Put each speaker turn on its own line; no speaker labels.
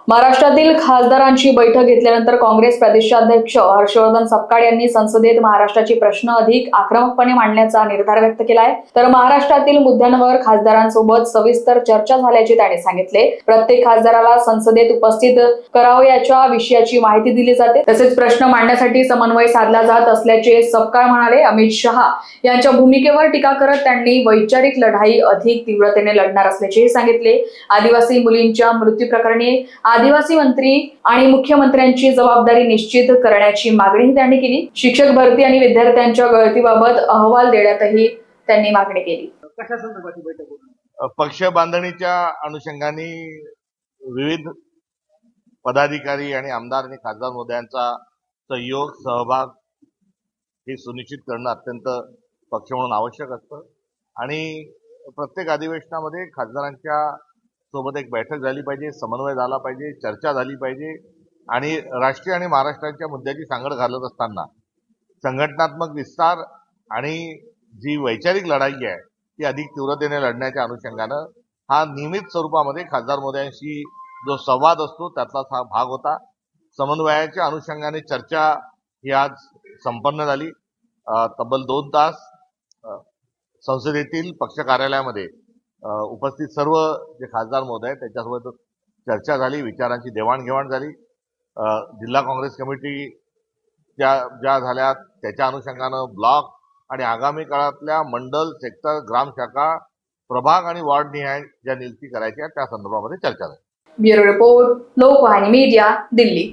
महाराष्ट्रातील खासदारांची बैठक घेतल्यानंतर काँग्रेस प्रदेशाध्यक्ष हर्षवर्धन सपकाळ यांनी संसदेत महाराष्ट्राचे प्रश्न अधिक आक्रमकपणे मांडण्याचा निर्धार व्यक्त केला आहे। तर महाराष्ट्रातील मुद्द्यांवर खासदारांसोबत सविस्तर चर्चा झाल्याचे त्यांनी सांगितले। प्रत्येक खासदाराला संसदेत उपस्थित करावयाच्या विषयाची माहिती दिली जाते, तसेच प्रश्न मांडण्यासाठी समन्वय साधला जात असल्याचे सपकाळ म्हणाले। अमित शहा यांच्या भूमिकेवर टीका करत त्यांनी वैचारिक लढाई अधिक तीव्रतेने लढणार असल्याचे सांगितले। आदिवासी मुलींच्या मृत्यू प्रकरणी आदिवासी मंत्री आणि मुख्यमंत्र्यांची जबाबदारी निश्चित करण्याची मागणी त्यांनी केली। शिक्षक भरती आणि विद्यार्थ्यांच्या गळतीबाबत अहवाल देण्यातही त्यांनी मागणी केली।
कशा संदर्भाची बैठक होती?
पक्ष बांधणीच्या अनुषंगाने विविध पदाधिकारी आणि आमदार आणि खासदार मोदयांचा सहयोग सहभाग हे सुनिश्चित करणं अत्यंत पक्ष म्हणून आवश्यक असतं आणि प्रत्येक अधिवेशनामध्ये खासदारांच्या सोबत एक बैठक झाली पाहिजे, समन्वय झाला पाहिजे, चर्चा झाली पाहिजे आणि राष्ट्रीय आणि महाराष्ट्राच्या मुद्द्याची सांगड घालत असताना संघटनात्मक विस्तार आणि जी वैचारिक लढाई आहे ती अधिक तीव्रतेने लढण्याच्या अनुषंगानं हा नियमित स्वरूपामध्ये खासदार मोदयांशी जो संवाद असतो त्यातलाच हा भाग होता। समन्वयाच्या अनुषंगाने चर्चा ही आज संपन्न झाली। तब्बल 2 तास संसदेतील पक्ष कार्यालयामध्ये उपस्थित सर्व जे खासदार महोदय त्यांच्यासोबत चर्चा झाली, विचारांची देवाणघेवाण झाली। जिल्हा काँग्रेस कमिटी ज्या झाल्या त्याच्या अनुषंगानं ब्लॉक आणि आगामी काळातल्या मंडल, सेक्टर, ग्राम शाखा, प्रभाग आणि वॉर्ड निहाय ज्या नियुक्ती करायच्या त्या संदर्भामध्ये चर्चा झाली।
Bureau report, Lokvahini media, Delhi.